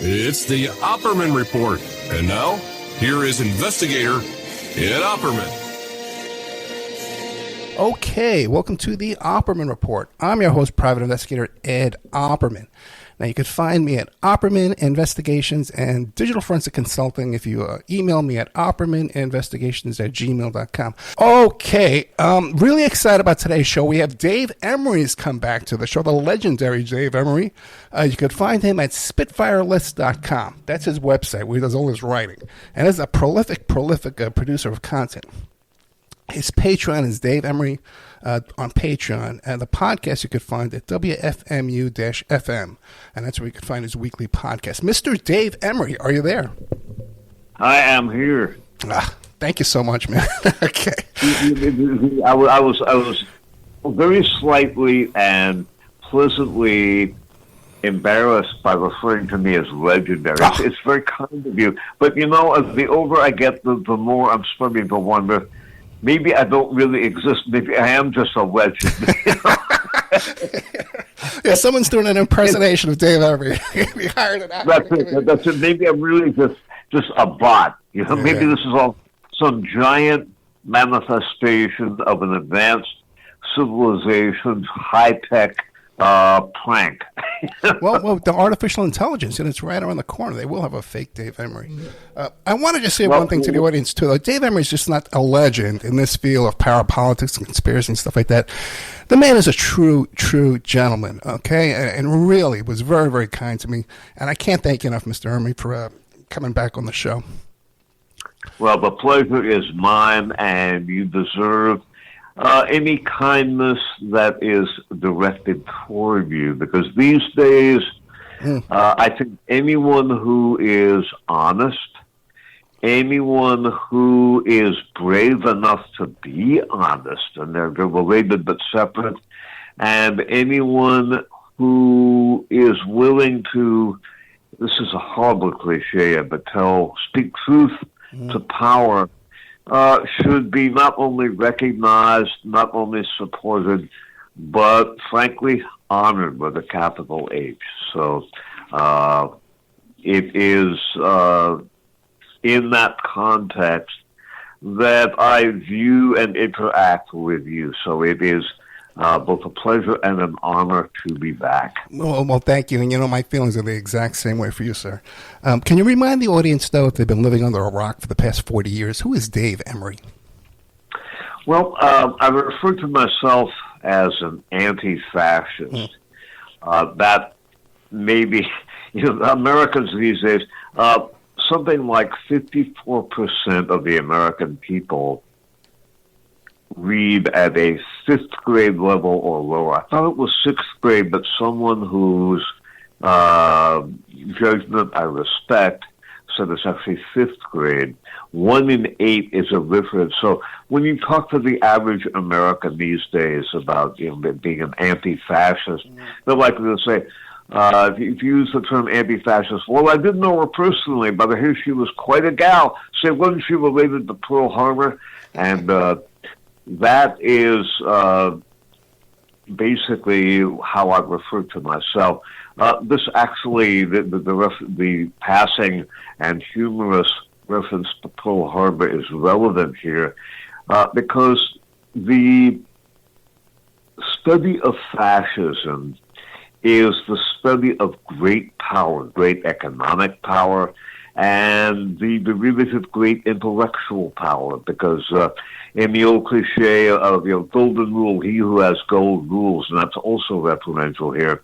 It's the Opperman Report. And now, here is investigator Ed Opperman. Okay, welcome to the Opperman Report. I'm your host, private investigator Ed Opperman. Now, you can find me at Opperman Investigations and Digital Forensic Consulting if you email me at oppermaninvestigations@gmail.com. Okay, really excited about today's show. We have Dave Emory's come back to the show, the legendary Dave Emory. You can find him at spitfirelist.com. That's his website where he does all his writing. And is a prolific producer of content. His Patreon is Dave Emory on Patreon, and the podcast you could find at WFMU-FM, and that's where you can find his weekly podcast. Mr. Dave Emory, are you there? I am here. Thank you so much, man. Okay. I was very slightly and pleasantly embarrassed by referring to me as legendary. It's very kind of you, but you know, as the older I get, the more I'm starting to wonder. Maybe I don't really exist. Maybe I am just a legend. You know? Yeah, someone's doing an impersonation of Dave Emory. We hired an actor. That's it. Maybe I'm really just a bot. You know, maybe this is all some giant manifestation of an advanced civilization's high-tech prank. well, the artificial intelligence, and it's right around the corner. They will have a fake Dave Emory. I want to just say one thing to the audience, too. Though. Dave Emory is just not a legend in this field of power politics and conspiracy and stuff like that. The man is a true gentleman, okay? And really was very, very kind to me. And I can't thank you enough, Mr. Emory, for coming back on the show. Well, the pleasure is mine, and you deserve any kindness that is directed toward you, because these days, I think anyone who is honest, anyone who is brave enough to be honest, and they're related but separate, and anyone who is willing to, this is a horrible cliche, but speak truth to power, should be not only recognized, not only supported, but frankly honored with a capital H. So it is in that context that I view and interact with you. So it is both a pleasure and an honor to be back. Well, thank you. And, you know, my feelings are the exact same way for you, sir. Can you remind the audience, though, if they've been living under a rock for the past 40 years, who is Dave Emory? Well, I refer to myself as an anti-fascist. That maybe, you know, Americans these days, something like 54% of the American people read at a fifth grade level or lower. I thought it was sixth grade, but someone whose judgment I respect said it's actually fifth grade. 1 in 8 is illiterate. So when you talk to the average American these days about being an anti-fascist, they're likely to say, if you use the term anti-fascist, well, I didn't know her personally, but I hear she was quite a gal. Say, wasn't she related to Pearl Harbor? And that is basically how I refer to myself. This actually, the passing and humorous reference to Pearl Harbor is relevant here because the study of fascism is the study of great power, great economic power, and the relative great intellectual power, because in the old cliche of golden rule, he who has gold rules, and that's also referential here.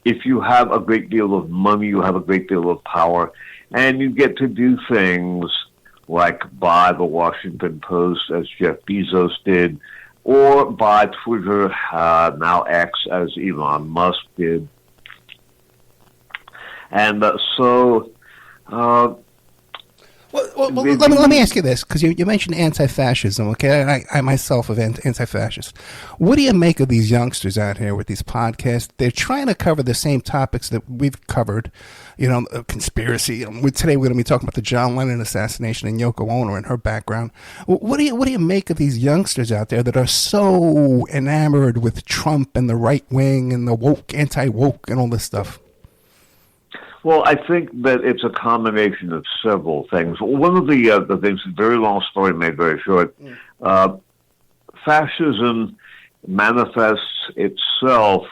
If you have a great deal of money, you have a great deal of power, and you get to do things like buy the Washington Post, as Jeff Bezos did, or buy Twitter, now X, as Elon Musk did. And Well, let me ask you this, because you mentioned anti-fascism, okay? I myself am anti-fascist. What do you make of these youngsters out here with these podcasts? They're trying to cover the same topics that we've covered, conspiracy. Today we're going to be talking about the John Lennon assassination and Yoko Ono and her background. What do you make of these youngsters out there that are so enamored with Trump and the right wing and the woke, anti-woke, and all this stuff? Well, I think that it's a combination of several things. One of the things, very long story made very short, fascism manifests itself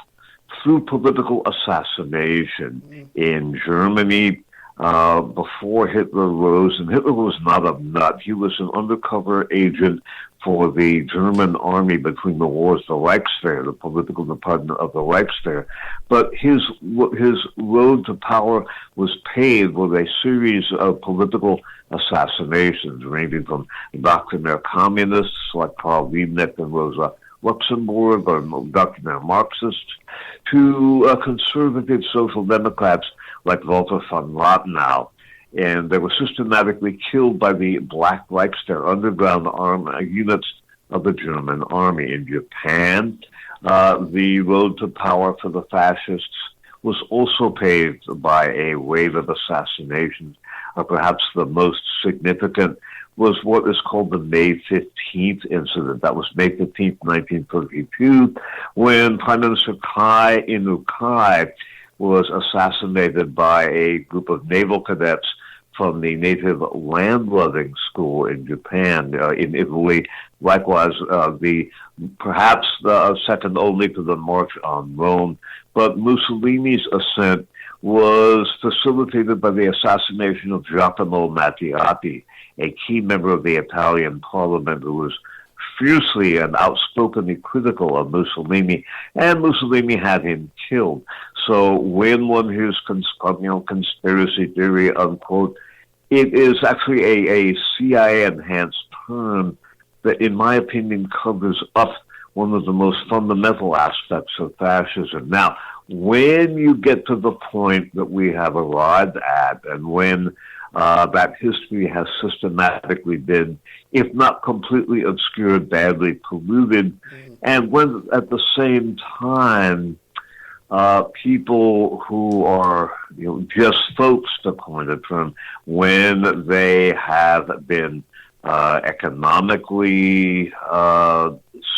through political assassination in Germany. Before Hitler rose, and Hitler was not a nut. He was an undercover agent for the German army between the wars, the Reichswehr, the political department of the Reichswehr. But his road to power was paved with a series of political assassinations, ranging from doctrinaire communists like Karl Liebknecht and Rosa Luxemburg, or doctrinaire Marxists, to conservative social democrats like Walter von Rathenau. And they were systematically killed by the Black Reichswehr underground units of the German army. In Japan, the road to power for the fascists was also paved by a wave of assassinations. Perhaps the most significant was what is called the May 15th incident. That was May 15th, 1932, when Prime Minister Kai Inu-kai was assassinated by a group of naval cadets from the native land-loving school in Japan, in Italy. Likewise, perhaps the second only to the March on Rome. But Mussolini's ascent was facilitated by the assassination of Giacomo Matteotti, a key member of the Italian parliament who was fiercely and outspokenly critical of Mussolini, and Mussolini had him killed. So when one hears conspiracy theory, unquote, it is actually a CIA-enhanced term that, in my opinion, covers up one of the most fundamental aspects of fascism. Now, when you get to the point that we have arrived at, and when that history has systematically been, if not completely obscured, badly polluted, and when at the same time people who are just folks, to coin a term, when they have been economically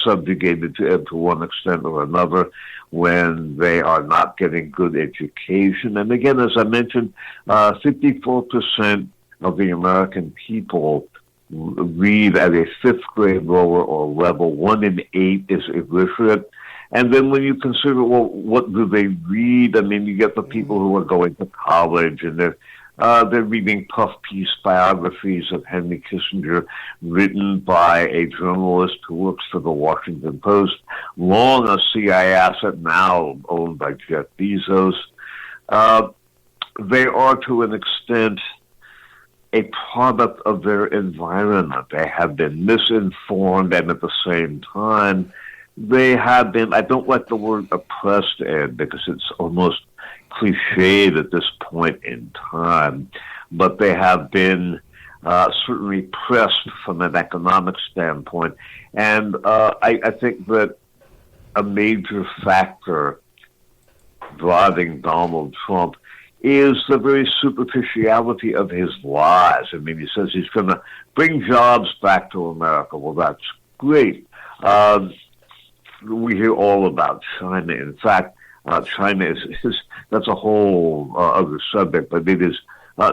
subjugated to one extent or another, when they are not getting good education. And again, as I mentioned, 54% of the American people read at a fifth grade lower or level. 1 in 8 is illiterate. And then when you consider, well, what do they read? I mean, you get the people who are going to college, and they're reading puff piece biographies of Henry Kissinger written by a journalist who works for the Washington Post, long a CIA asset, now owned by Jeff Bezos. They are, to an extent, a product of their environment. They have been misinformed, and at the same time, they have been, I don't like the word oppressed, Ed, because it's almost cliched at this point in time, but they have been certainly pressed from an economic standpoint. And I think that a major factor driving Donald Trump is the very superficiality of his lies. I mean, he says he's going to bring jobs back to America. Well, that's great. We hear all about China. In fact, China is that's a whole other subject, but it is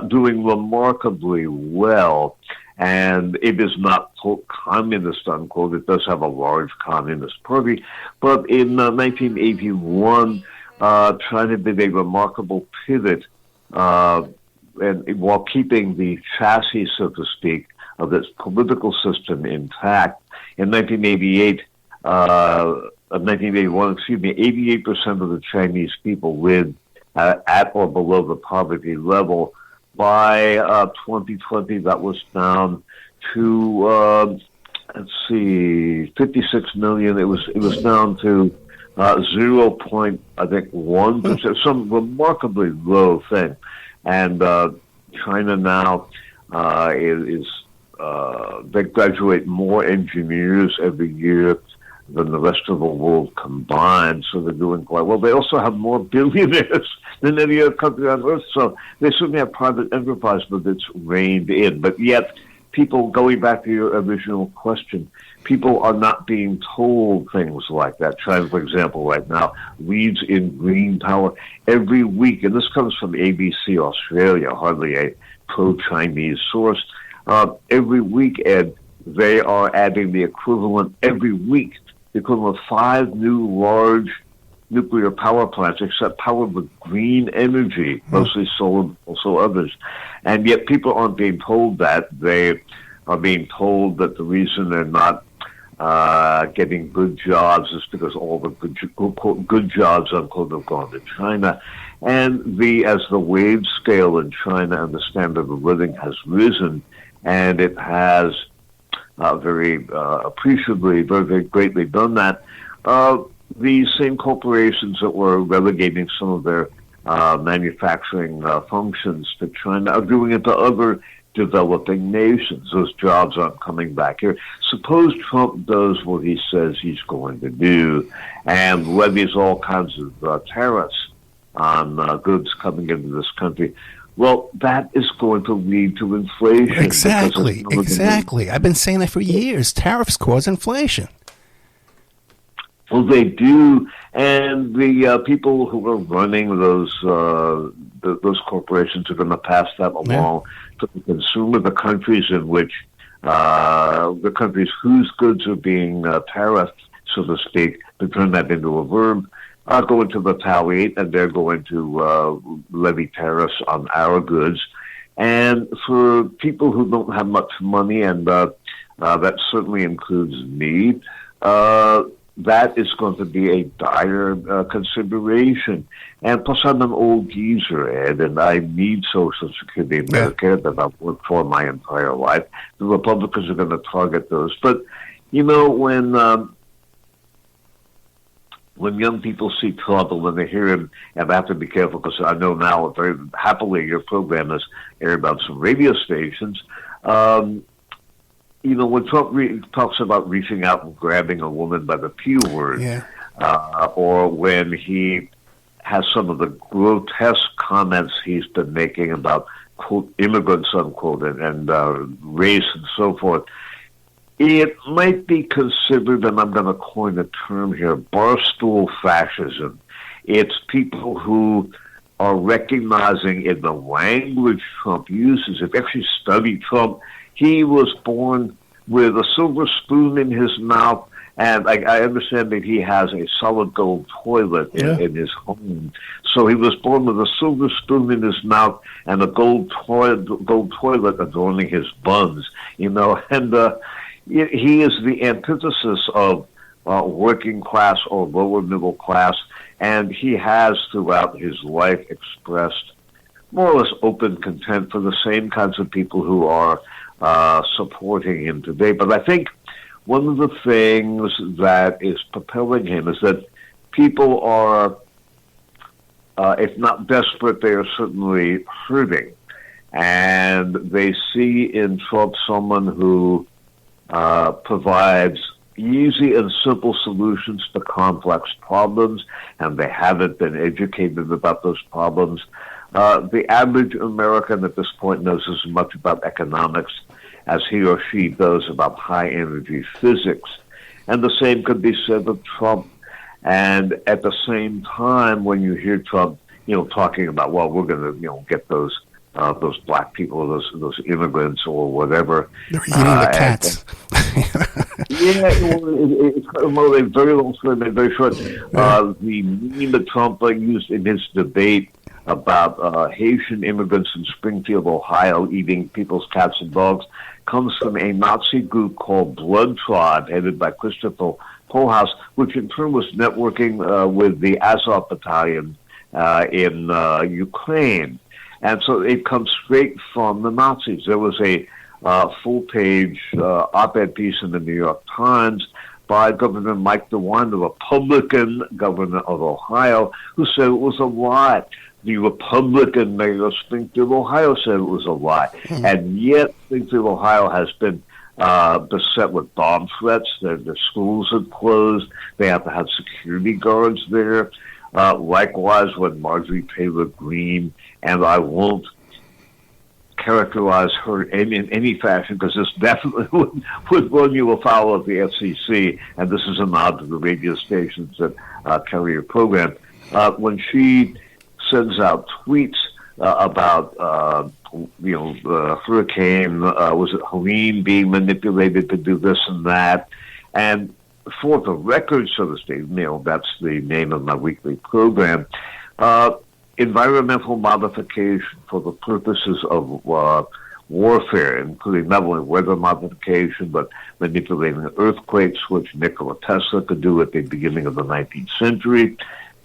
doing remarkably well, and it is not, quote, communist, unquote. It does have a large communist party, but in 1981, China did a remarkable pivot, and while keeping the chassis, so to speak, of its political system intact. In 1981, 88% of the Chinese people lived at or below the poverty level. By 2020, that was down to 56 million. It was down to 0.1%, some remarkably low thing. And China now is they graduate more engineers every year than the rest of the world combined, so they're doing quite well. They also have more billionaires than any other country on earth, so they certainly have private enterprise, but it's reined in. But yet, people, going back to your original question, people are not being told things like that. China, for example, right now leads in green power every week, and this comes from ABC Australia, hardly a pro-Chinese source. Every week, Ed, they are adding the equivalent every week, the equivalent of 5 new large nuclear power plants, except powered with green energy, mostly solar, also others. And yet people aren't being told that. They are being told that the reason they're not getting good jobs is because all the good jobs, unquote, have gone to China. And as the wage scale in China and the standard of living has risen, and it has very appreciably, very, very greatly done that, these same corporations that were relegating some of their manufacturing functions to China are doing it to other developing nations. Those jobs aren't coming back here. Suppose Trump does what he says he's going to do and levies all kinds of tariffs on goods coming into this country. Well, that is going to lead to inflation. Exactly. I've been saying that for years. Tariffs cause inflation. Well, they do, and the people who are running those corporations are going to pass that along to the consumer. The countries in which the countries whose goods are being tariffed, so to speak, to turn that into a verb, are going to retaliate, and they're going to levy tariffs on our goods. And for people who don't have much money, and that certainly includes me, that is going to be a dire consideration. And plus, I'm an old geezer, Ed, and I need Social Security and Medicare that I've worked for my entire life. The Republicans are going to target those. But, you know, when young people see trouble, when they hear him, and I have to be careful because I know now very happily your program is aired on some radio stations. You know, when Trump talks about reaching out and grabbing a woman by the P word, or when he has some of the grotesque comments he's been making about, quote, immigrants, unquote, and race and so forth, it might be considered, and I'm going to coin a term here, barstool fascism. It's people who are recognizing in the language Trump uses, if you actually study Trump, he was born with a silver spoon in his mouth, and I understand that he has a solid gold toilet in his home. So he was born with a silver spoon in his mouth and a gold toilet adorning his buns, you know, and he is the antithesis of working class or lower middle class, and he has throughout his life expressed more or less open contempt for the same kinds of people who are supporting him today. But I think one of the things that is propelling him is that people are, if not desperate, they are certainly hurting. And they see in Trump someone who provides easy and simple solutions to complex problems, and they haven't been educated about those problems. The average American at this point knows as much about economics as he or she does about high-energy physics. And the same could be said of Trump. And at the same time, when you hear Trump, you know, talking about, well, we're going to, you know, get those black people, those immigrants or whatever. They're eating the cats. It's a very long story, very short. The meme that Trump used in his debate about Haitian immigrants in Springfield, Ohio, eating people's cats and dogs comes from a Nazi group called Blood Tribe, headed by Christopher Pohlhaus, which in turn was networking with the Azov Battalion in Ukraine. And so it comes straight from the Nazis. There was a full-page op-ed piece in the New York Times by Governor Mike DeWine, the Republican governor of Ohio, who said it was a lie. The Republican mayor of Springfield, Ohio, said it was a lie. And yet Springfield, Ohio has been beset with bomb threats. Their schools have closed. They have to have security guards there. Likewise, when Marjorie Taylor Greene, and I won't characterize her in any fashion, because this definitely would run you afoul of the FCC, and this is a nod to the radio stations that carry her program. When she sends out tweets about, the hurricane, was it Helene, being manipulated to do this and that, and for the record, so to speak, that's the name of my weekly program, environmental modification for the purposes of warfare, including not only weather modification, but manipulating earthquakes, which Nikola Tesla could do at the beginning of the 19th century,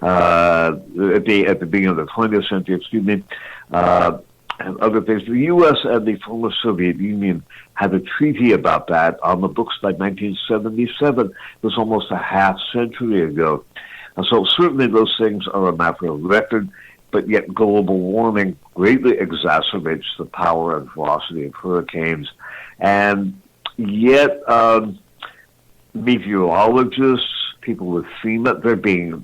at the beginning of the 20th century, and other things. The U.S. and the former Soviet Union had a treaty about that on the books by 1977. It was almost a half century ago. And so certainly those things are a matter of record, but yet global warming greatly exacerbates the power and velocity of hurricanes. And yet meteorologists, people with FEMA, they're being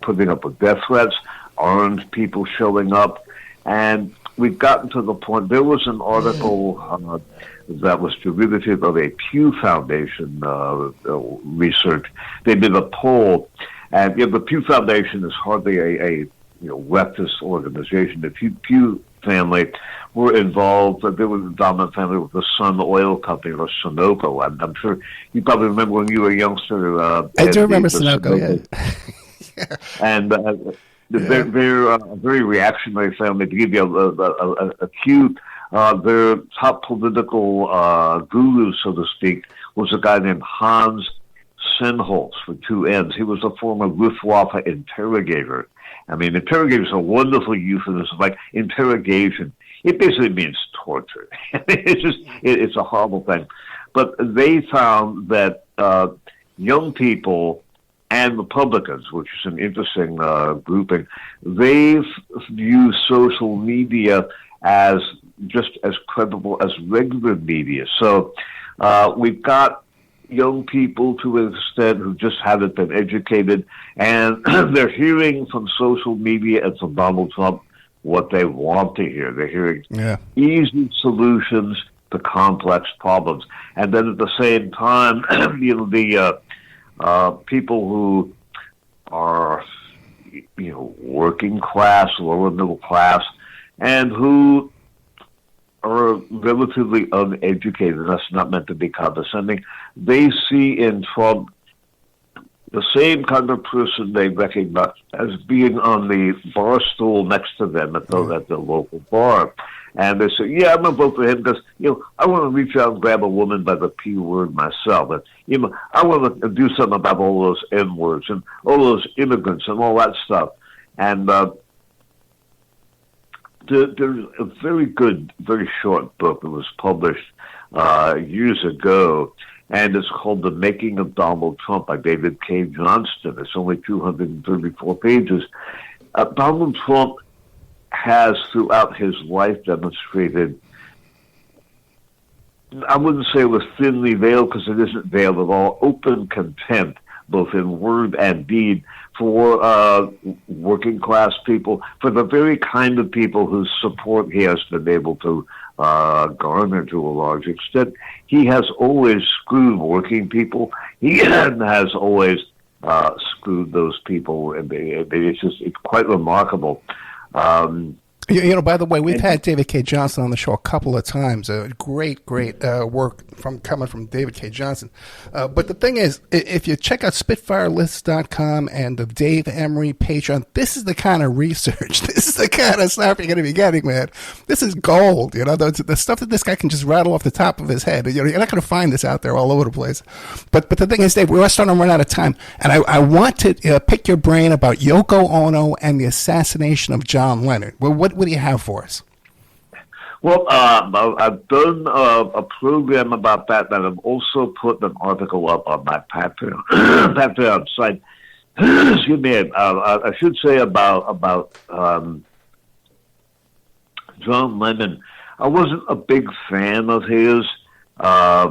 putting up with death threats, armed people showing up. And we've gotten to the point, there was an article that was derivative of a Pew Foundation research. They did a poll, and the Pew Foundation is hardly a leftist organization. The Pew family were involved. They were the dominant family with the Sun Oil Company, or Sunoco. I'm sure you probably remember when you were a youngster. I do remember Sunoco, yeah. And they're a very reactionary family. To give you a cue, their top political guru, so to speak, was a guy named Hans Sennholz, with two N's. He was a former Luftwaffe interrogator. I mean, interrogator is a wonderful euphemism, like interrogation. It basically means torture. It's a horrible thing. But they found that young people and Republicans, which is an interesting grouping, they view social media as just as credible as regular media. So we've got young people, to an extent, who just haven't been educated, and they're hearing from social media and from Donald Trump what they want to hear. They're hearing easy solutions to complex problems. And then at the same time, the people who are, working class, lower middle class, and who are relatively uneducated, and that's not meant to be condescending, they see in Trump the same kind of person they recognize as being on the bar stool next to them at the local bar. And they say, I'm going to vote for him because, I want to reach out and grab a woman by the P word myself. And, I want to do something about all those N words and all those immigrants and all that stuff. And there's a very good, very short book that was published years ago, and it's called The Making of Donald Trump by David K. Johnston. It's only 234 pages. Donald Trump has, throughout his life, demonstrated, I wouldn't say it was thinly veiled, because it isn't veiled at all, open contempt, both in word and deed, for working class people, for the very kind of people whose support he has been able to garner to a large extent. He has always screwed working people. He has always screwed those people, and it's quite remarkable. By the way, we've had David K. Johnson on the show a couple of times. Great work coming from David K. Johnson. But the thing is, if you check out SpitfireLists.com and the Dave Emory Patreon, this is the kind of research, this is the kind of stuff you're going to be getting, man. This is gold, the stuff that this guy can just rattle off the top of his head. You're not going to find this out there all over the place. But the thing is, Dave, we're starting to run out of time, and I want to pick your brain about Yoko Ono and the assassination of John Lennon. Well, what do you have for us? Well, I've done a program about that, and I've also put an article up on my Patreon site. Excuse me. I should say about John Lennon. I wasn't a big fan of his. I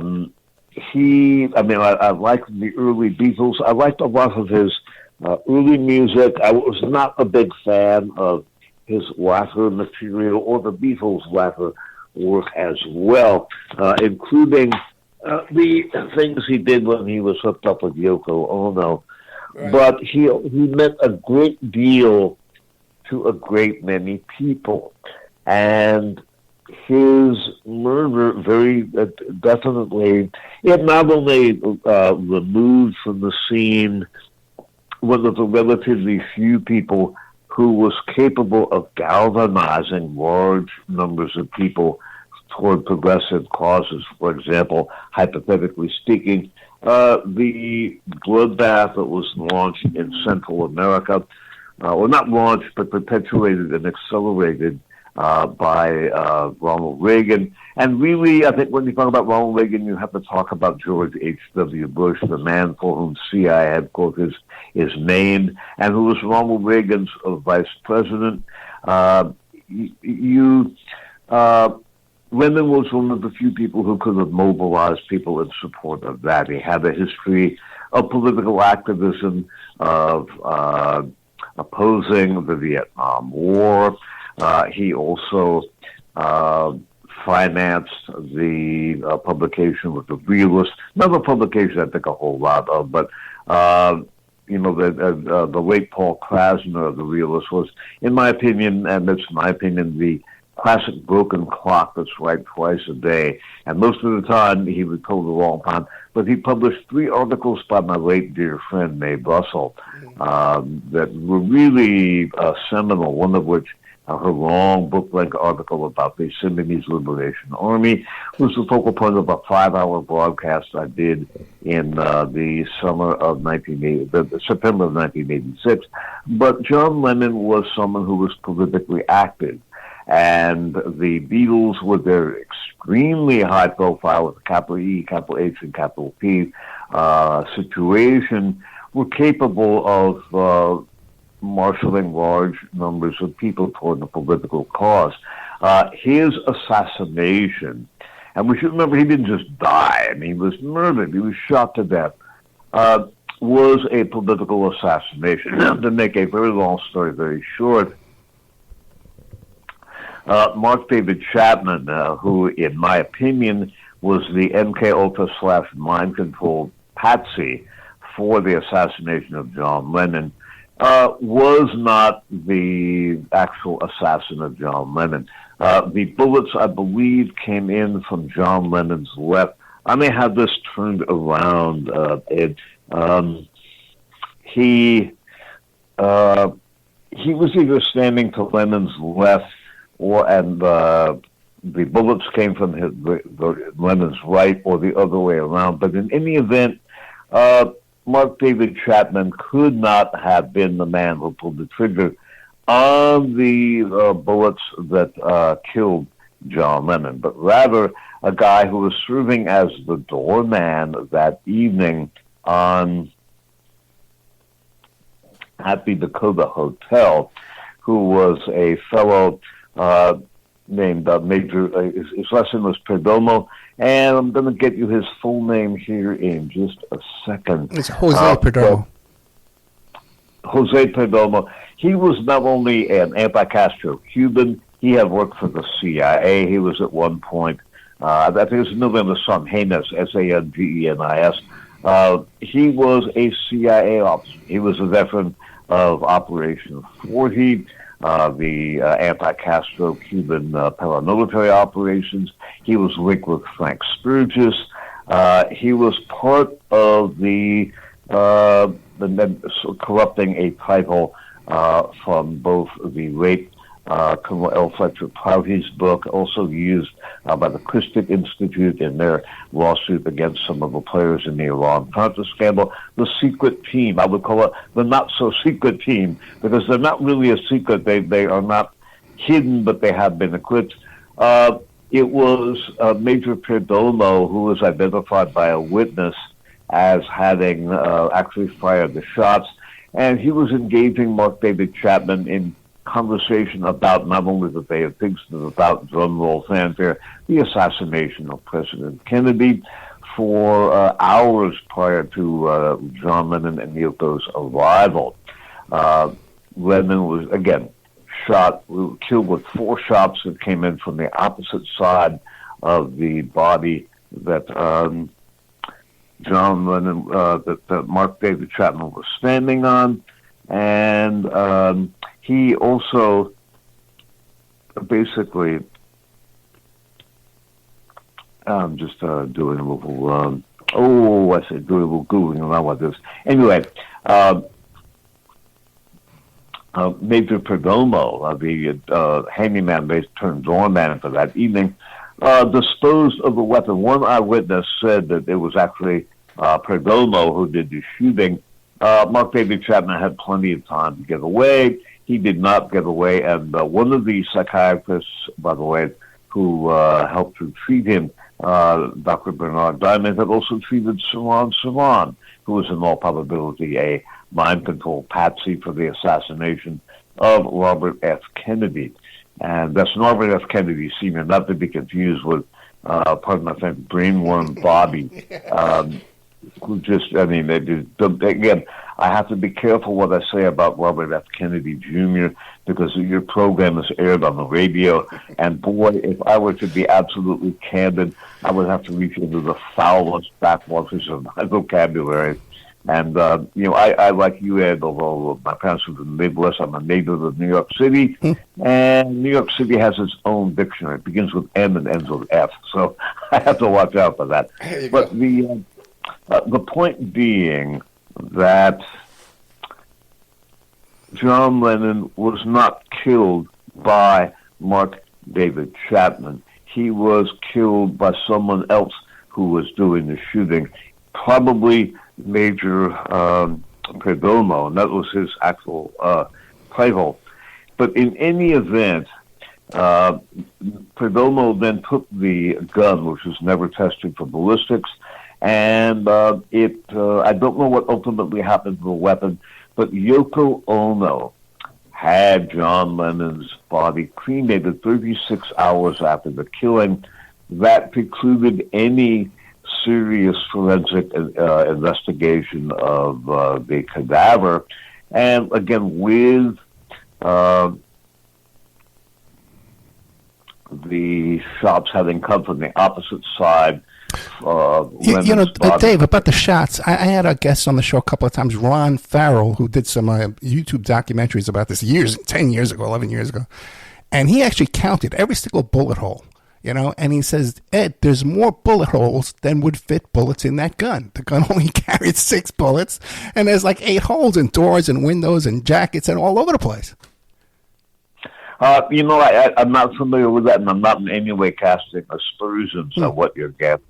liked the early Beatles. I liked a lot of his early music. I was not a big fan of his latter material or the Beatles' latter work as well, including the things he did when he was hooked up with Yoko Ono. Right. But he meant a great deal to a great many people. And his murder very definitely, it not only removed from the scene one of the relatively few people who was capable of galvanizing large numbers of people toward progressive causes. For example, hypothetically speaking, the bloodbath that was launched in Central America, or not launched, but perpetuated and accelerated by Ronald Reagan. And really, I think when you talk about Ronald Reagan, you have to talk about George H.W. Bush, the man for whom CIA headquarters is named, and who was Ronald Reagan's vice president. Lennon was one of the few people who could have mobilized people in support of that. He had a history of political activism, of opposing the Vietnam War. He also financed the publication with the realist. Not a publication I think a whole lot of, but the late Paul Krasner of the realist was, in my opinion, and it's my opinion, the classic broken clock that's right twice a day. And most of the time he would call the wrong time. But he published 3 articles by my late dear friend Mae Russell that were really seminal, one of which, her long book-length article about the Symbionese Liberation Army, was the focal point of a 5-hour broadcast I did in the summer of September of 1986. But John Lennon was someone who was politically active. And the Beatles, with their extremely high profile with capital E, capital H, and capital P situation, were capable of marshaling large numbers of people toward the political cause. His assassination, and we should remember he didn't just die, I mean, he was murdered, he was shot to death, was a political assassination. To make a very long story very short, Mark David Chapman, who, in my opinion, was the MK Ultra / mind control patsy for the assassination of John Lennon, was not the actual assassin of John Lennon. The bullets, I believe, came in from John Lennon's left. I may have this turned around. He was either standing to Lennon's left, and the bullets came from Lennon's right, or the other way around. But in any event, Mark David Chapman could not have been the man who pulled the trigger on the bullets that killed John Lennon, but rather a guy who was serving as the doorman that evening at the Dakota Hotel, who was a fellow named Major, his last name was Perdomo, and I'm going to get you his full name here in just a second. It's Jose Perdomo. Jose Perdomo. He was not only an anti-Castro Cuban, he had worked for the CIA. He was at one point, I think it was the middle of the Sangenis, Sangenis. He was a CIA officer. He was a veteran of Operation 40, the anti-Castro Cuban paramilitary operations. He was linked with Frank Sturgis. He was part of the corrupting a title from both the late Colonel L. Fletcher Prouty's book, also used by the Christic Institute in their lawsuit against some of the players in the Iran-Contra scandal. The secret team, I would call it the not-so-secret team, because they're not really a secret. They are not hidden, but they have been eclipsed. It was Major Perdomo who was identified by a witness as having actually fired the shots, and he was engaging Mark David Chapman in conversation about not only the Bay of Pigs, but about drumroll fanfare, the assassination of President Kennedy for hours prior to John Lennon and Yoko's arrival. Lennon was, again, killed with 4 shots that came in from the opposite side of the body that John Lennon, that Mark David Chapman was standing on, and he also basically, I'm just doing a little, doing a little Googling around with this. Anyway, Major Perdomo, the handyman turned doorman for that evening, disposed of the weapon. One eyewitness said that it was actually Perdomo who did the shooting. Mark David Chapman had plenty of time to get away. He did not get away, and one of the psychiatrists, by the way, who helped to treat him, Dr. Bernard Diamond, had also treated Saran, who was in all probability a mind control patsy for the assassination of Robert F. Kennedy. And that's Robert F. Kennedy Sr., not to be confused with, pardon my French, brainworm Bobby, who just, I mean, again, I have to be careful what I say about Robert F. Kennedy Jr. because your program is aired on the radio, and boy, if I were to be absolutely candid, I would have to reach into the foulest backwaters of my vocabulary. And, I like you, Ed, although my parents were from the Midwest, I'm a native of New York City, and New York City has its own dictionary. It begins with M and ends with F, so I have to watch out for that. But the point being that John Lennon was not killed by Mark David Chapman. He was killed by someone else who was doing the shooting, probably Major Perdomo, and that was his actual title. But in any event, Perdomo then took the gun, which was never tested for ballistics, and I don't know what ultimately happened to the weapon, but Yoko Ono had John Lennon's body cremated 36 hours after the killing. That precluded any serious forensic investigation of the cadaver. And again, with the shots having come from the opposite side, Dave, about the shots, I had a guest on the show a couple of times, Ron Farrell, who did some YouTube documentaries about this 10 years ago, 11 years ago. And he actually counted every single bullet hole, and he says, Ed, there's more bullet holes than would fit bullets in that gun. The gun only carried 6 bullets, and there's like 8 holes in doors and windows and jackets and all over the place. I'm not familiar with that, and I'm not in any way casting aspersions on what your guest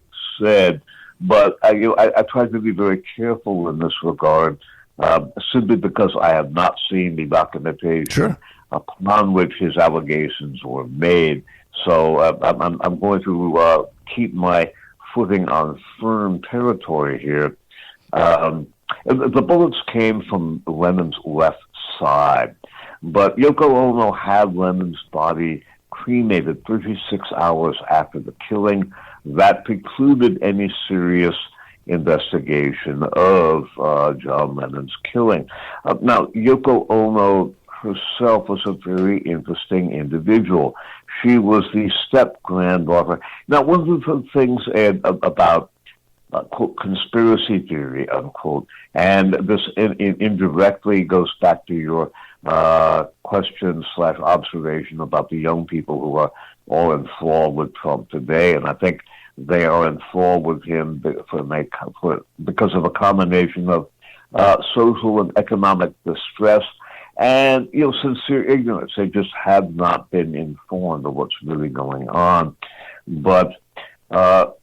said, but I try to be very careful in this regard, simply because I have not seen the documentation upon which his allegations were made. So I'm going to keep my footing on firm territory here. The bullets came from Lennon's left side, but Yoko Ono had Lennon's body cremated 36 hours after the killing. That precluded any serious investigation of John Lennon's killing. Now, Yoko Ono herself was a very interesting individual. She was the step-granddaughter. Now, one of the things, Ed, about quote, conspiracy theory, unquote, and this indirectly goes back to your question/observation about the young people who are all enthralled with Trump today, and I think they are enthralled with him because of a combination of social and economic distress and sincere ignorance. They just have not been informed of what's really going on. But to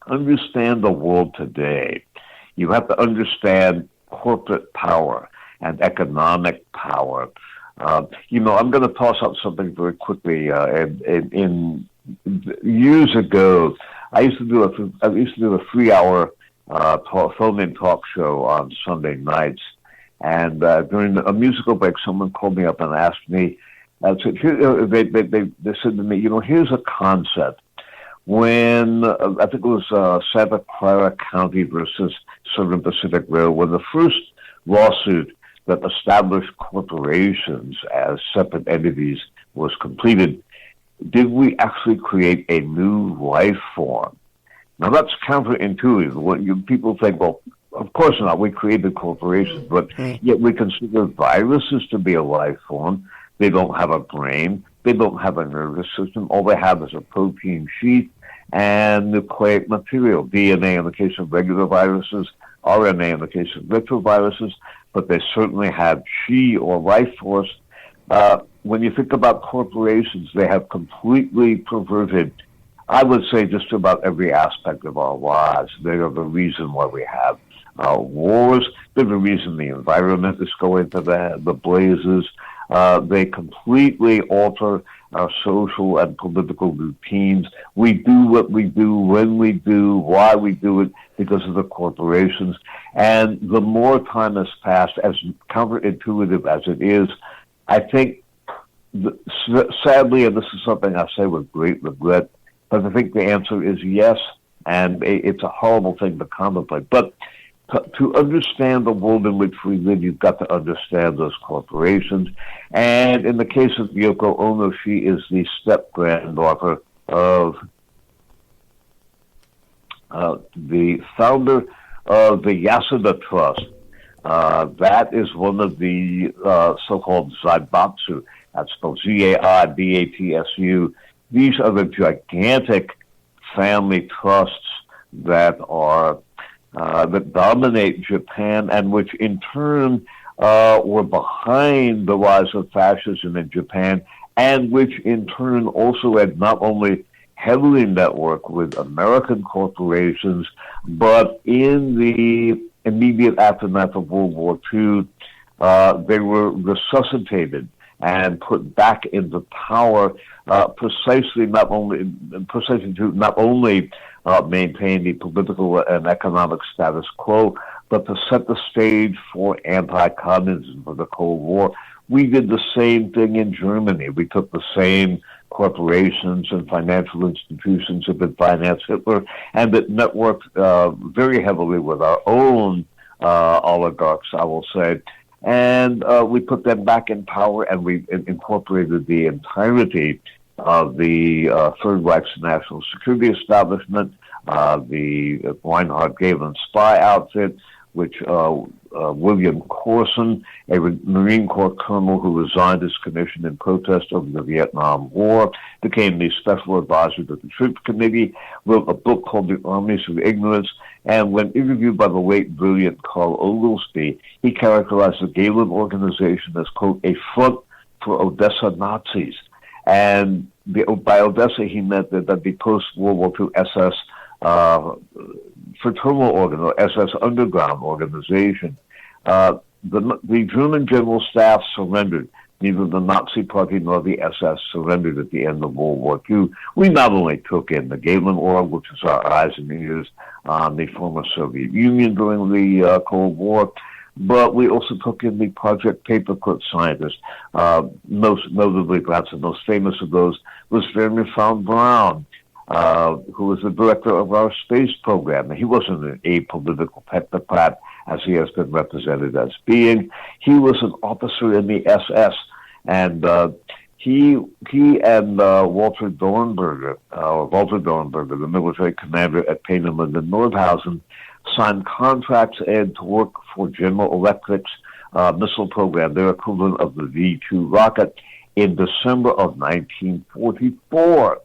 understand the world today, you have to understand corporate power and economic power. I'm going to toss out something very quickly. In years ago, I used to do a 3-hour phone-in talk show on Sunday nights, and during a musical break, someone called me up and asked me. They said to me, here's a concept. When I think it was Santa Clara County versus Southern Pacific Railroad, when the first lawsuit that established corporations as separate entities was completed, did we actually create a new life form? Now, that's counterintuitive. When people think, well, of course not, we created corporations, but yet we consider viruses to be a life form. They don't have a brain. They don't have a nervous system. All they have is a protein sheath and nucleic material, DNA in the case of regular viruses, RNA in the case of retroviruses, but they certainly have chi or life force. When you think about corporations, they have completely perverted, I would say, just about every aspect of our lives. They are the reason why we have wars. They're the reason the environment is going to the blazes. They completely alter our social and political routines. We do what we do, when we do, why we do it, because of the corporations. And the more time has passed, as counterintuitive as it is, I think, sadly, and this is something I say with great regret, but I think the answer is yes, and it's a horrible thing to contemplate. But to understand the world in which we live, you've got to understand those corporations. And in the case of Yoko Ono, she is the step-granddaughter of the founder of the Yasuda Trust. That is one of the so-called Zaibatsu. That's spelled Zaibatsu. These are the gigantic family trusts that are that dominate Japan, and which in turn were behind the rise of fascism in Japan, and which in turn also had not only heavily networked with American corporations, but in the immediate aftermath of World War II, they were resuscitated and put back into power precisely to not only maintain the political and economic status quo, but to set the stage for anti-communism, for the Cold War. We did the same thing in Germany. We took the same corporations and financial institutions that financed Hitler and that networked very heavily with our own oligarchs, I will say. And we put them back in power, and we incorporated the entirety of the Third Reich's national security establishment, the Reinhard Gehlen spy outfit, which William Corson, a Marine Corps colonel who resigned his commission in protest over the Vietnam War, became the special advisor to the Troops Committee, wrote a book called The Armies of Ignorance, and when interviewed by the late brilliant Carl Oglesby, he characterized the Gehlen organization as, quote, a front for Odessa Nazis. And by Odessa, he meant that the post-World War II SS fraternal SS underground organization. The German general staff surrendered. Neither the Nazi Party nor the SS surrendered at the end of World War II. We not only took in the Gehlen Org, which is our eyes and ears on the former Soviet Union during the Cold War, but we also took in the Project Paperclip scientists. Most notably, perhaps the most famous of those, was Werner von Braun, who was the director of our space program. He wasn't an apolitical technocrat, as he has been represented as being. He was an officer in the SS, and he and Walter Dornberger, the military commander at Peenemünde and Nordhausen, signed contracts and to work for General Electric's missile program, their equivalent of the V-2 rocket, in December of 1944.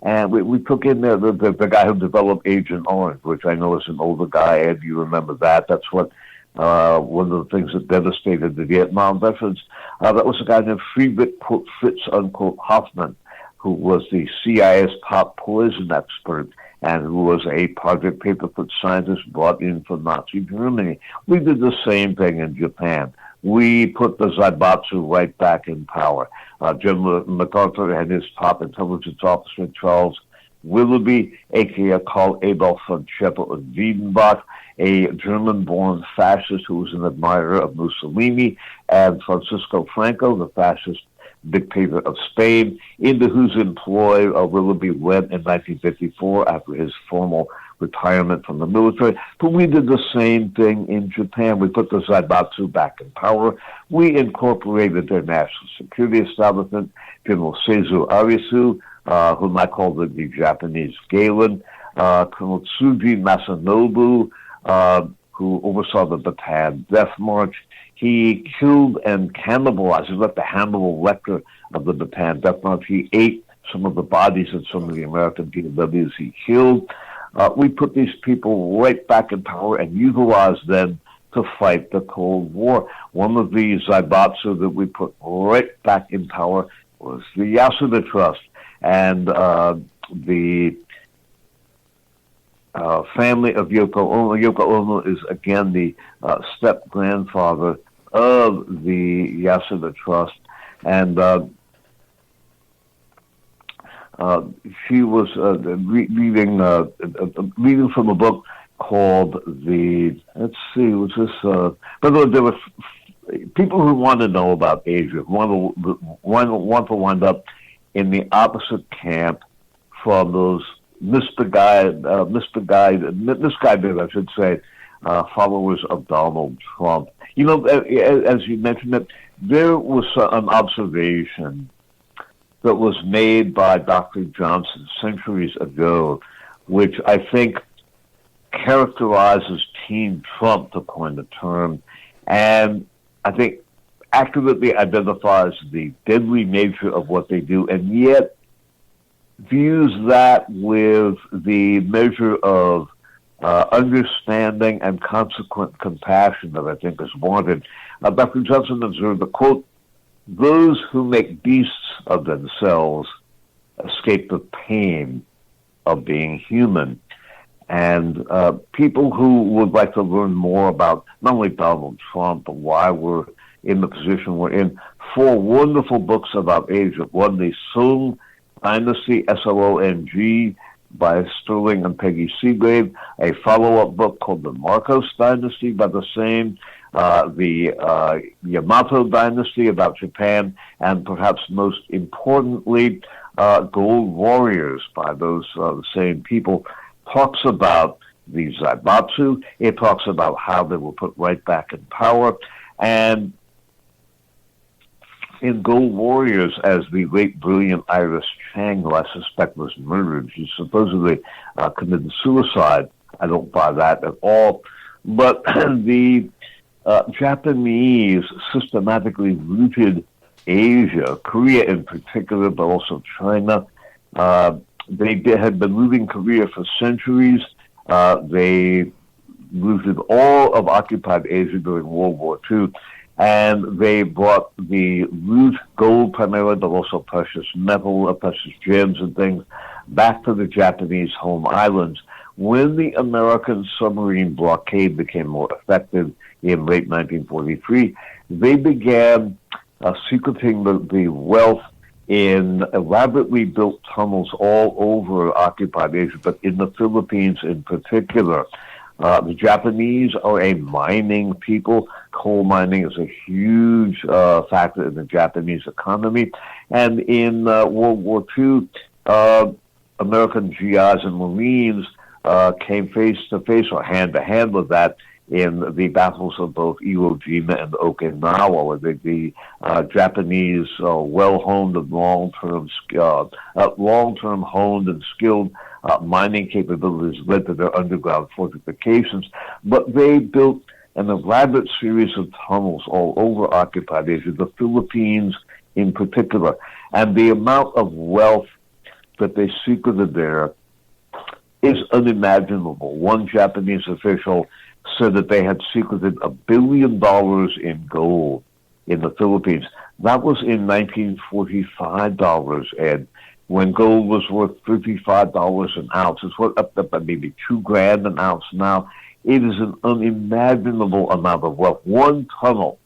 And we took in there the guy who developed Agent Orange, which I know is an older guy, and you remember that. That's what one of the things that devastated the Vietnam veterans. That was a guy named Friedrich, quote, Fritz, unquote, Hoffman, who was the CIA's top poison expert and who was a Project Paperclip scientist brought in from Nazi Germany. We did the same thing in Japan. We put the Zaibatsu right back in power. General MacArthur and his top intelligence officer, Charles Willoughby, a.k.a. Karl Abel von Scheppel of Wiedenbach, a German-born fascist who was an admirer of Mussolini, and Francisco Franco, the fascist dictator of Spain, into whose employ Willoughby went in 1954 after his formal retirement from the military. But we did the same thing in Japan. We put the Zaibatsu back in power. We incorporated their national security establishment, General Seizu Arisu, whom I call the Japanese Galen, Colonel Tsuji Masanobu, who oversaw the Bataan Death March. He killed and cannibalized. He left the Hannibal record of the Bataan Death March. He ate some of the bodies of some of the American POWs he killed. We put these people right back in power and utilized them to fight the Cold War. One of the Zaibatsu that we put right back in power was the Yasuda Trust. And the family of Yoko Ono. Yoko Ono is, again, the step-grandfather of the Yasuda Trust. And she was reading from a book called but there were people who want to know about Asia, want to wind up in the opposite camp from those misguided, I should say, followers of Donald Trump. You know, as you mentioned it, there was an observation that was made by Dr. Johnson centuries ago, which I think characterizes Team Trump, to coin the term, and I think accurately identifies the deadly nature of what they do, and yet views that with the measure of understanding and consequent compassion that I think is warranted. Dr. Johnson observed the quote, "Those who make beasts of themselves escape the pain of being human." And people who would like to learn more about not only Donald Trump, but why we're in the position we're in, 4 wonderful books about Asia. One, the Song Dynasty, Solong, by Sterling and Peggy Seagrave, a follow-up book called The Marcos Dynasty by the same, the Yamato Dynasty about Japan, and perhaps most importantly, Gold Warriors by those same people, talks about the Zaibatsu. It talks about how they were put right back in power. And in Gold Warriors, as the late brilliant Iris Chang, who I suspect was murdered, she supposedly committed suicide. I don't buy that at all. But the Japanese systematically looted Asia, Korea in particular, but also China. They had been looting Korea for centuries. They looted all of occupied Asia during World War II. And they brought the loot, gold primarily, but also precious metal, precious gems and things, back to the Japanese home islands. When the American submarine blockade became more effective in late 1943, they began secreting the wealth in elaborately built tunnels all over occupied Asia, but in the Philippines in particular. The Japanese are a mining people. Coal mining is a huge factor in the Japanese economy. And in World War II, American GIs and Marines came face to face or hand to hand with that in the battles of both Iwo Jima and Okinawa, where the Japanese well-honed and long-term honed and skilled mining capabilities led to their underground fortifications. But they built an elaborate series of tunnels all over occupied Asia, the Philippines in particular. And the amount of wealth that they secreted there is unimaginable. One Japanese official said that they had secreted $1 billion in gold in the Philippines. That was in 1945 dollars, Ed, when gold was worth $35 an ounce. It's worth up to maybe $2,000 an ounce now. It is an unimaginable amount of wealth. One tunnel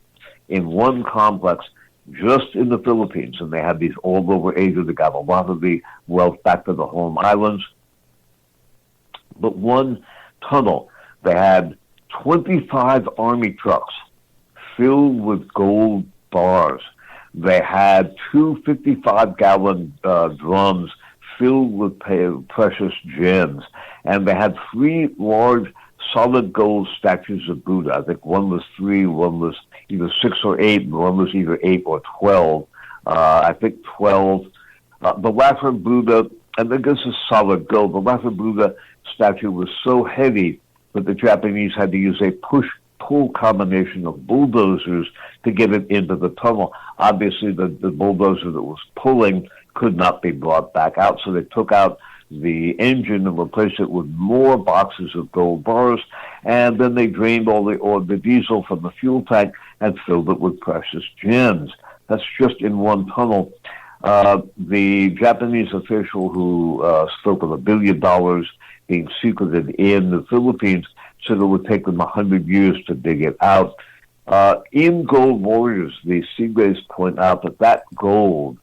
in one complex just in the Philippines, and they had these all over Asia. They got a lot of the wealth back to the home islands. But one tunnel, they had 25 army trucks filled with gold bars. They had 2 55-gallon drums filled with precious gems. And they had three large solid gold statues of Buddha. I think one was 3, one was either 6 or 8, and one was either 8 or 12. I think 12. The latter Buddha, and this is solid gold, the latter Buddha statue was so heavy that the Japanese had to use a push-pull combination of bulldozers to get it into the tunnel. Obviously, the bulldozer that was pulling could not be brought back out, so they took out the engine and replaced it with more boxes of gold bars, and then they drained all the diesel from the fuel tank and filled it with precious gems. That's just in one tunnel. The Japanese official who spoke of $1 billion being secreted in the Philippines said it would take them 100 years to dig it out. In Gold Warriors, the Seagraves point out that gold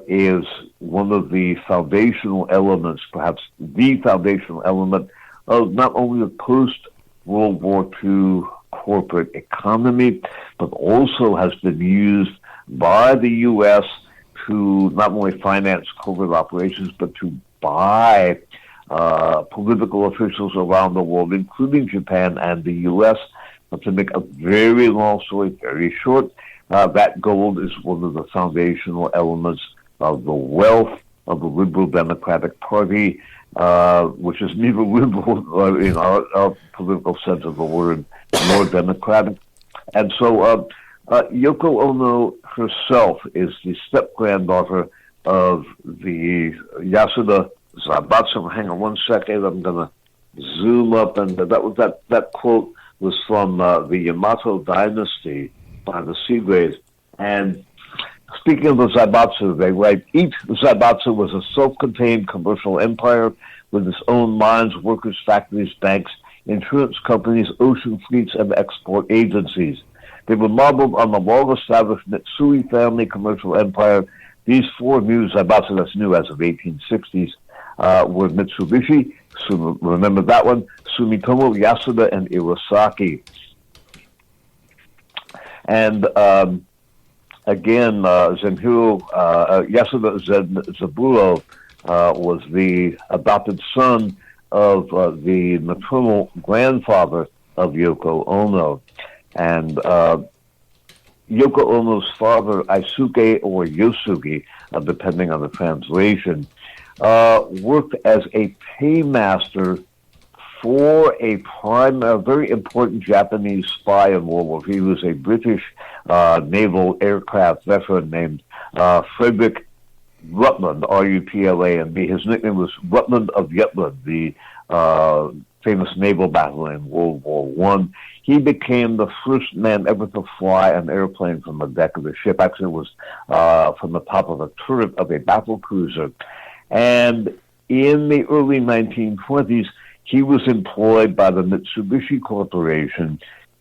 is one of the foundational elements, perhaps the foundational element of not only the post-World War II corporate economy, but also has been used by the U.S. to not only finance covert operations, but to buy political officials around the world, including Japan and the U.S. To make a very long story very short, that gold is one of the foundational elements of the wealth of the Liberal Democratic Party, which is neither liberal in our political sense of the word, nor democratic. And so Yoko Ono herself is the step-granddaughter of the Yasuda Zaibatsu. Hang on one second, I'm going to zoom up, and that quote was from the Yamato dynasty by the Seagraves. And speaking of the Zaibatsu, they write, each Zaibatsu was a self-contained commercial empire with its own mines, workers, factories, banks, insurance companies, ocean fleets, and export agencies. They were modeled on the long-established Mitsui family commercial empire. These four new Zaibatsu, that's new as of 1860s, were Mitsubishi, remember that one, Sumitomo, Yasuda, and Iwasaki. And again, Zenhiro Yasuda Zaburo was the adopted son of the maternal grandfather of Yoko Ono. And Yoko Ono's father, Aisuke or Yosuke, depending on the translation, worked as a paymaster for a very important Japanese spy in World War II. He was a British naval aircraft veteran named Frederick Rutland, R-U-T-L-A-N-D. His nickname was Rutland of Jutland, the famous naval battle in World War I. He became the first man ever to fly an airplane from the deck of a ship. Actually, it was from the top of a turret of a battle cruiser. And in the early 1920s, he was employed by the Mitsubishi Corporation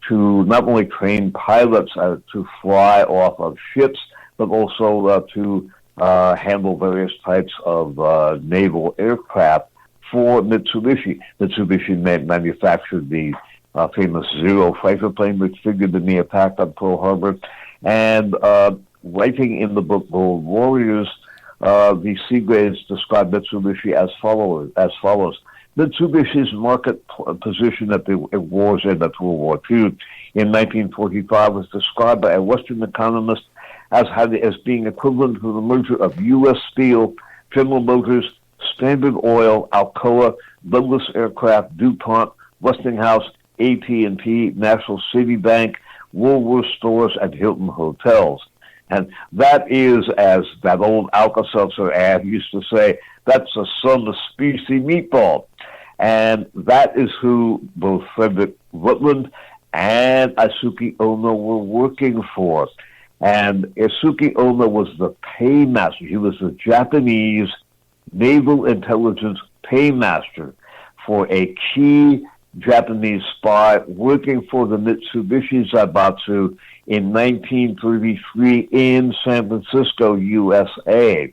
to not only train pilots to fly off of ships, but also to handle various types of naval aircraft for Mitsubishi. Mitsubishi manufactured the famous Zero fighter plane, which figured in the attack on Pearl Harbor. And writing in the book Gold Warriors, the Seagraves described Mitsubishi as follows. Mitsubishi's market position at the war's end of World War II in 1945 was described by a Western economist as being equivalent to the merger of U.S. Steel, General Motors, Standard Oil, Alcoa, Douglas Aircraft, DuPont, Westinghouse, AT&T, National City Bank, Woolworth Stores, and Hilton Hotels. And that is, as that old Alka-Seltzer ad used to say, that's a son of spicy meatball. And that is who both Frederick Rutland and Isuke Ono were working for. And Isuke Ono was the paymaster. He was the Japanese naval intelligence paymaster for a key Japanese spy working for the Mitsubishi Zaibatsu in 1933 in San Francisco, USA.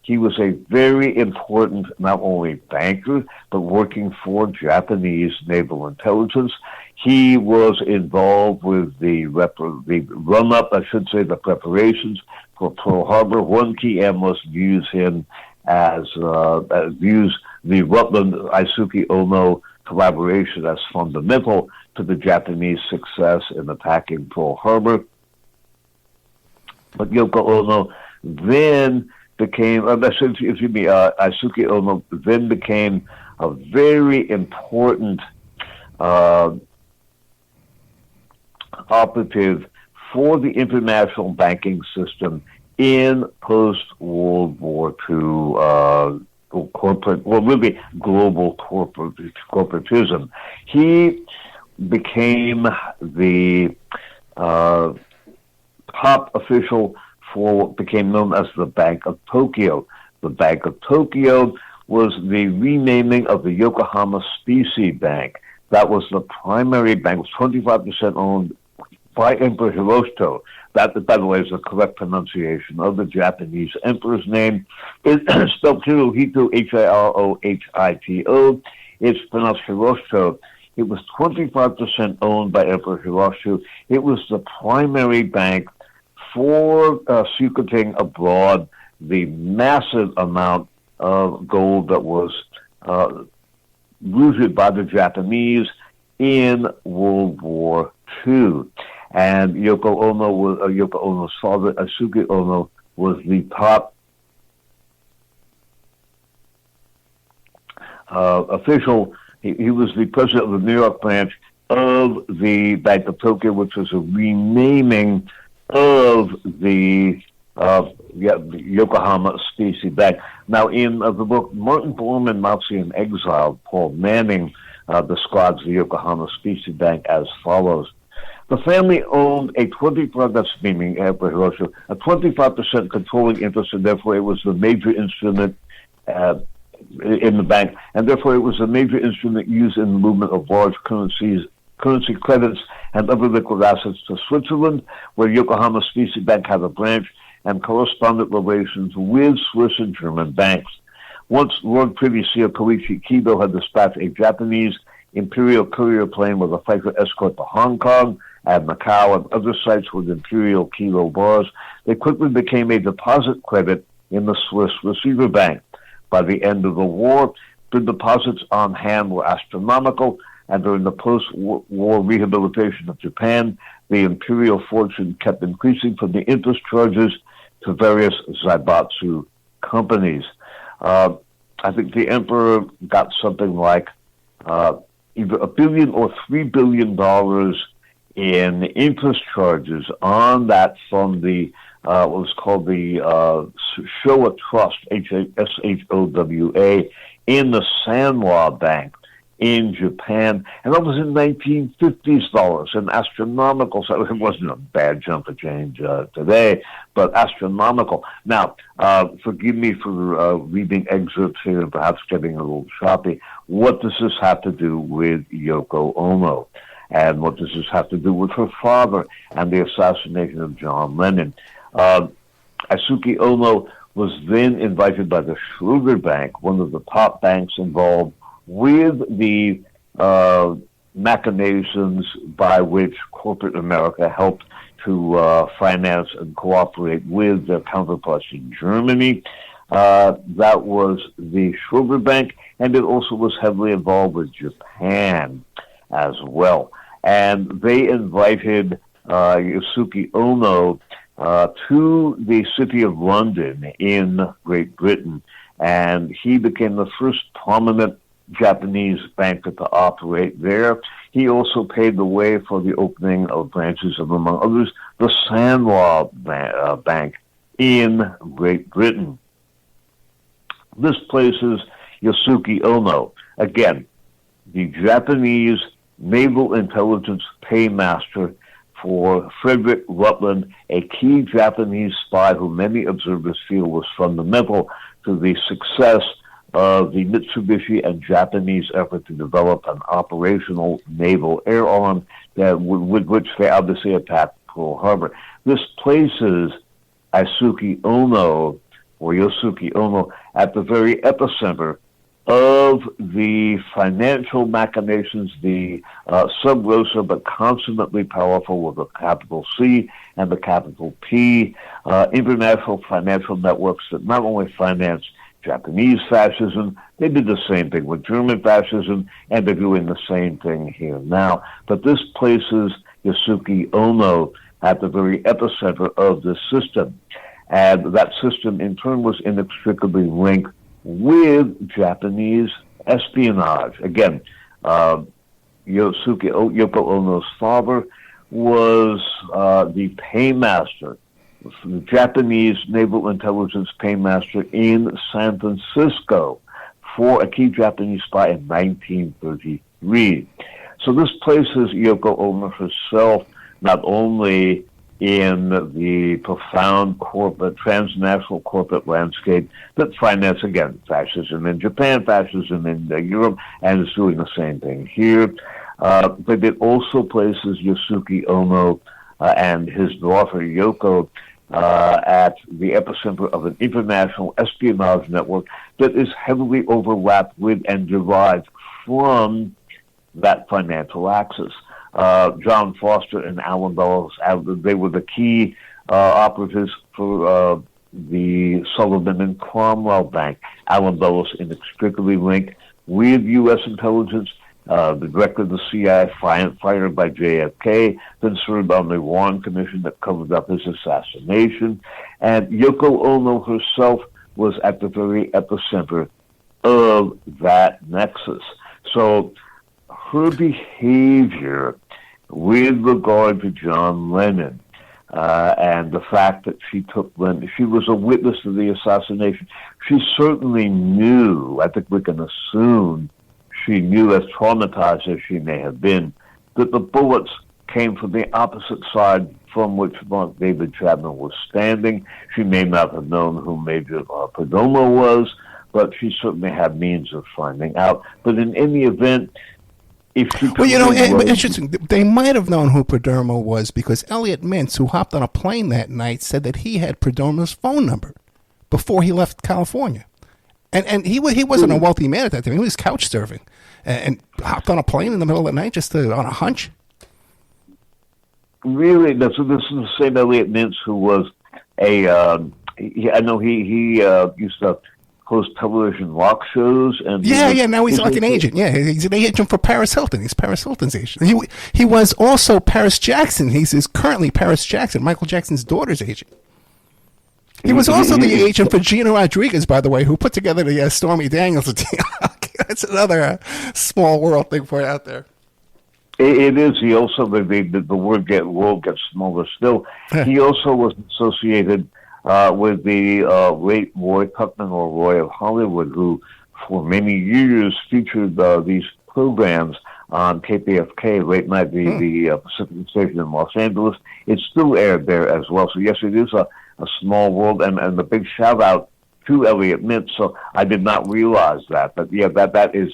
He was a very important, not only banker, but working for Japanese naval intelligence. He was involved with the run-up, the preparations for Pearl Harbor. One key analyst views him views the Rutland-Isuke Ono collaboration as fundamental to the Japanese success in attacking Pearl Harbor. But Yoko Ono then became, Isuke Ono then became a very important operative for the international banking system in post-World War II global corporatism. He became the top official for what became known as the Bank of Tokyo. The Bank of Tokyo was the renaming of the Yokohama Specie Bank. That was the primary bank. It was 25% owned by Emperor Hirohito. That, by the way, is the correct pronunciation of the Japanese emperor's name. It's spelled Hirohito, Hirohito. It's pronounced Hirohito. It was 25% owned by Emperor Hirohito. It was the primary bank for secreting abroad the massive amount of gold that was looted by the Japanese in World War II. And Yoko Ono's father, Isuke Ono, was the top official. He was the president of the New York branch of the Bank of Tokyo, which was a renaming of the Yokohama Specie Bank. Now, in the book Martin Bormann, Nazi in Exile, Paul Manning describes the Yokohama Specie Bank as follows. The family owned a 25% controlling interest, and therefore it was the major instrument in the bank, and therefore it was a major instrument used in the movement of large currency credits and other liquid assets to Switzerland, where Yokohama Specie Bank had a branch and correspondent relations with Swiss and German banks. Once Lord Privy Seal Koichi Kido had dispatched a Japanese Imperial courier plane with a fighter escort to Hong Kong and Macau and other sites with Imperial Kilo bars, they quickly became a deposit credit in the Swiss Receiver Bank. By the end of the war, the deposits on hand were astronomical, and during the post-war rehabilitation of Japan, the imperial fortune kept increasing from the interest charges to various zaibatsu companies. I think the emperor got something like either $1 billion or $3 billion in interest charges on that from the what was called the Showa Trust, Showa, in the Sanwa Bank in Japan, and that was in 1950s dollars, an astronomical. So it wasn't a bad chunk of change today, but astronomical. Now, forgive me for reading excerpts here and perhaps getting a little choppy. What does this have to do with Yoko Ono? And what does this have to do with her father and the assassination of John Lennon? Isuke Ono was then invited by the Schroeder Bank, one of the top banks involved with the machinations by which corporate America helped to finance and cooperate with their counterparts in Germany. That was the Schroeder Bank, and it also was heavily involved with Japan as well. And they invited Isuke Ono to the city of London in Great Britain, and he became the first prominent Japanese banker to operate there. He also paved the way for the opening of branches of, among others, the Sanwa Bank in Great Britain. This places Isuke Ono, again, the Japanese naval intelligence paymaster for Frederick Rutland, a key Japanese spy who many observers feel was fundamental to the success of the Mitsubishi and Japanese effort to develop an operational naval air arm that with which they obviously attacked Pearl Harbor. This places Isuke Ono, or Yosuke Ono, at the very epicenter of the financial machinations, the sub rosa but consummately powerful with a capital C and a capital P, international financial networks that not only finance Japanese fascism. They did the same thing with German fascism, and they're doing the same thing here now. But this places Yoko Ono at the very epicenter of this system. And that system, in turn, was inextricably linked with Japanese espionage. Again, Yoko Ono's father was the paymaster, the Japanese naval intelligence paymaster in San Francisco for a key Japanese spy in 1933. So this places Yoko Ono herself not only in the profound corporate, transnational corporate landscape that financed, again, fascism in Japan, fascism in Europe, and is doing the same thing here. But it also places Yoko Ono and his daughter Yoko at the epicenter of an international espionage network that is heavily overlapped with and derived from that financial axis. John Foster and Alan Dulles, they were the key operatives for the Sullivan and Cromwell Bank. Alan Dulles inextricably linked with U.S. intelligence, the director of the CIA, fired by JFK, then served on the Warren Commission that covered up his assassination. And Yoko Ono herself was at the very epicenter of that nexus. So her behavior with regard to John Lennon and the fact that she was a witness to the assassination. She certainly knew, I think we can assume, she knew, as traumatized as she may have been, that the bullets came from the opposite side from which David Chapman was standing. She may not have known who Major Perdomo was, but she certainly had means of finding out. But in any event, if she could... Well, interesting. They might have known who Perdomo was because Elliot Mintz, who hopped on a plane that night, said that he had Perdomo's phone number before he left California. And he wasn't a wealthy man at that time. He was couch surfing and hopped on a plane in the middle of the night just on a hunch. Really? So this is the same Elliot Mintz who was I know he used to host television rock shows. And now he's like an agent. Yeah, he's an agent for Paris Hilton. He's Paris Hilton's agent. He was also Paris Jackson. He's currently Paris Jackson, Michael Jackson's daughter's agent. He was also the agent for Gina Rodriguez, by the way, who put together the Stormy Daniels deal. That's another small world thing for you out there. It is. He also, the world gets smaller still. He also was associated with the late Roy Tuckman, or Roy of Hollywood, who for many years featured these programs on KPFK, late night, the Pacific station in Los Angeles. It's still aired there as well. So yes, it is a small world, and a big shout out to Elliot Mintz. So I did not realize that, but yeah, that is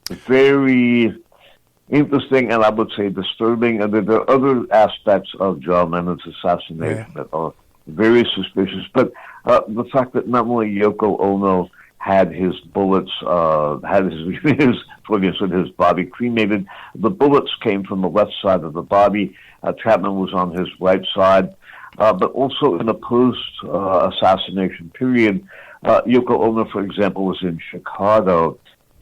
very interesting, and I would say disturbing. And there are other aspects of John Lennon's assassination that are very suspicious. But the fact that not only Yoko Ono had his bullets, had his body cremated, the bullets came from the left side of the body. Chapman was on his right side. But also in the post-assassination period, Yoko Ono, for example, was in Chicago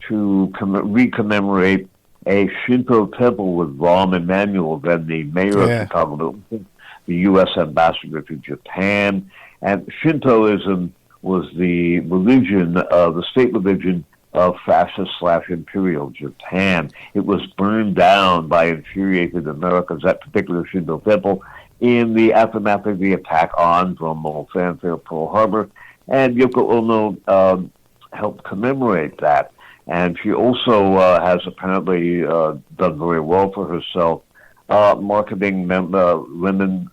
to re-commemorate a Shinto temple with Rahm Emanuel, then the mayor of Chicago, the U.S. ambassador to Japan. And Shintoism was the religion, the state religion of fascist/imperial Japan. It was burned down by infuriated Americans, that particular Shinto temple, in the aftermath of the attack on, from fanfare, Pearl Harbor. And Yoko Ono helped commemorate that. And she also has apparently done very well for herself marketing Lennon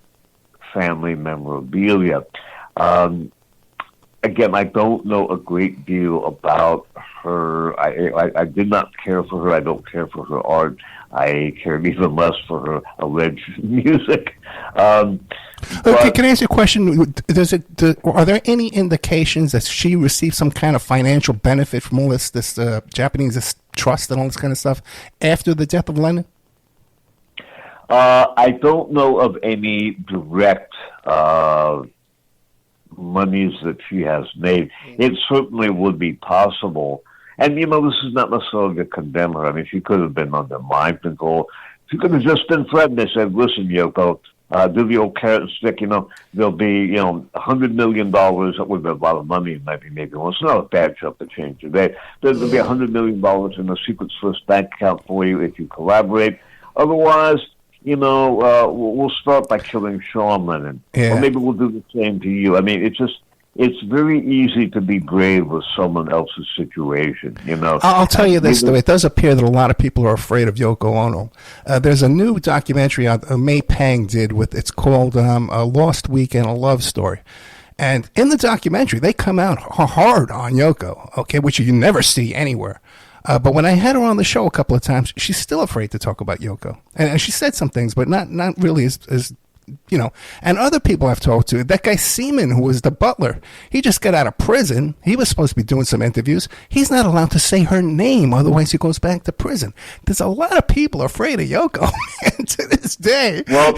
family memorabilia. Again, I don't know a great deal about her. I did not care for her. I don't care for her art. I cared even less for her alleged music. Okay, can I ask you a question? Are there any indications that she received some kind of financial benefit from all this Japanese trust and all this kind of stuff after the death of Lennon? I don't know of any direct monies that she has made. It certainly would be possible. And, this is not necessarily to condemn her. I mean, she could have been under mind control. She could have just been threatened. They said, listen, Yoko, do the old carrot and stick, there'll be, $100 million. That would be a lot of money, maybe once. It's not a bad chunk to change today. There'll be $100 million in a secret Swiss bank account for you if you collaborate. Otherwise, we'll start by killing Sean Lennon. Yeah. Or maybe we'll do the same to you. I mean, it's very easy to be brave with someone else's situation, I'll tell you this, though. It does appear that a lot of people are afraid of Yoko Ono. There's a new documentary May Pang did it's called A Lost Week and a Love Story. And in the documentary, they come out hard on Yoko, okay, which you never see anywhere. But when I had her on the show a couple of times, she's still afraid to talk about Yoko. And she said some things, but not really as and other people I've talked to, that guy Seaman, who was the butler, he just got out of prison. He was supposed to be doing some interviews. He's not allowed to say her name, otherwise he goes back to prison. There's a lot of people afraid of Yoko to this day. Well,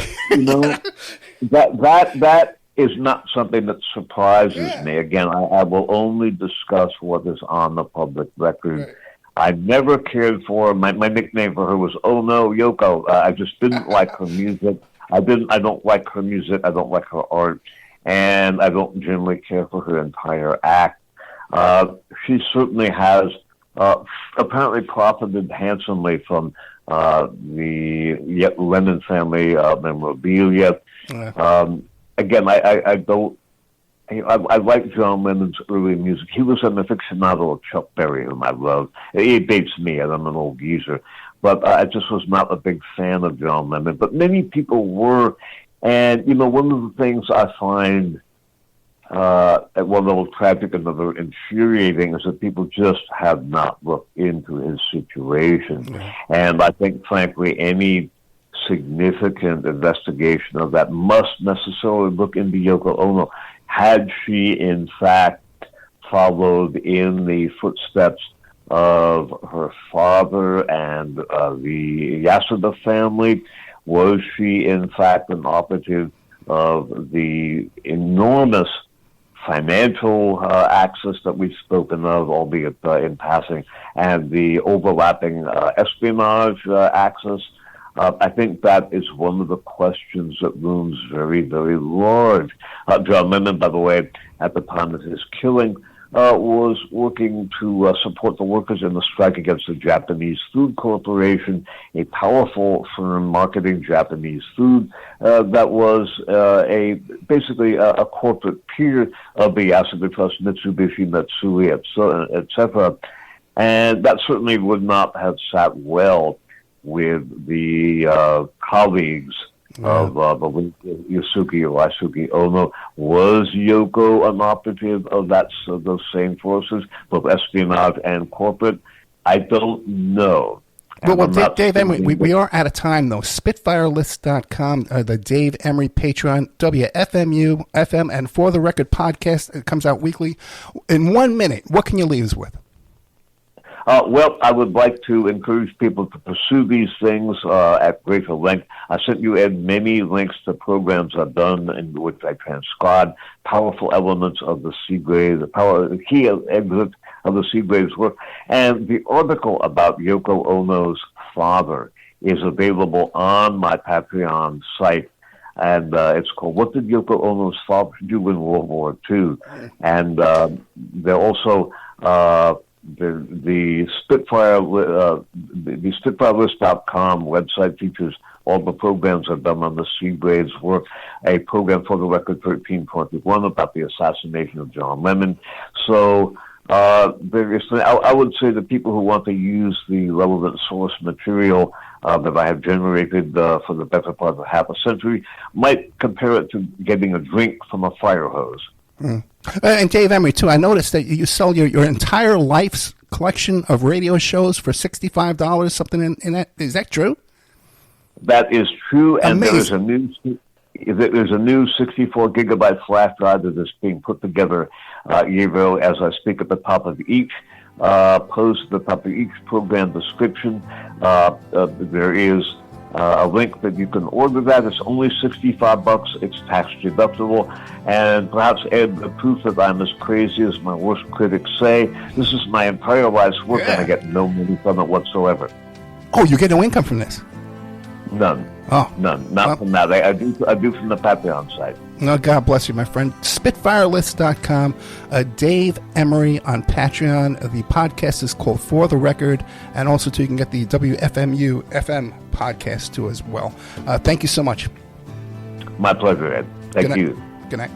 that is not something that surprises me. Again, I will only discuss what is on the public record. Right. I never cared for her. My nickname for her was Oh No Yoko. I just didn't like her music. I don't like her music. I don't like her art, and I don't generally care for her entire act. She certainly has apparently profited handsomely from the Lennon family memorabilia. Again, I don't. I like John Lennon's early music. He was an aficionado of Chuck Berry, whom I love. It dates me, and I'm an old geezer. But I just was not a big fan of John Lennon. But many people were. And, one of the things I find at one level tragic and another infuriating is that people just have not looked into his situation. Mm-hmm. And I think, frankly, any significant investigation of that must necessarily look into Yoko Ono. Had she, in fact, followed in the footsteps of her father and the Yasuda family? Was she, in fact, an operative of the enormous financial access that we've spoken of, albeit in passing, and the overlapping espionage access? I think that is one of the questions that looms very, very large. John Lennon, by the way, at the time of his killing, was working to support the workers in the strike against the Japanese Food Corporation, a powerful firm marketing Japanese food that was basically a corporate peer of the Yasuda Trust, Mitsubishi, Matsui, etc. And that certainly would not have sat well with the colleagues of Yasuki or Isuki Ono. Was Yoko an operative of those same forces, both espionage and corporate? I don't know. Well, Dave Emory, we are out of time, though. Spitfirelist.com, the Dave Emory Patreon, WFMU, FM, and For the Record podcast. It comes out weekly. In 1 minute, what can you leave us with? Well, I would like to encourage people to pursue these things at greater length. I sent you many links to programs I've done in which I transcribed powerful elements of the Seagrave, the key exit of the Seagrave's work. And the article about Yoko Ono's father is available on my Patreon site. And it's called "What Did Yoko Ono's Father Do in World War II?" And they're also the Spitfirelist.com website features all the programs I've done on the Seagrave's work, a program for the Record 1321 about the assassination of John Lennon. So I would say that people who want to use the relevant source material that I have generated for the better part of half a century might compare it to getting a drink from a fire hose. Mm. And Dave Emory, too, I noticed that you sell your entire life's collection of radio shows for $65, something in that. Is that true? That is true, and Amazing. there's a new 64-gigabyte flash drive that is being put together, Yvo, as I speak at the top of each post, at the top of each program description. There is a link that you can order that. It's only $65. It's tax deductible, and perhaps add the proof that I'm as crazy as my worst critics say. This is my entire life's work, and I get no money from it whatsoever. Oh, you get no income from this? None. Oh, none. Not from that. I do from the Patreon side. No, God bless you, my friend. Spitfirelist.com. Dave Emory on Patreon. The podcast is called For the Record, and also too, you can get the WFMU FM podcast too as well. Thank you so much. My pleasure, Ed. Thank you. Good night.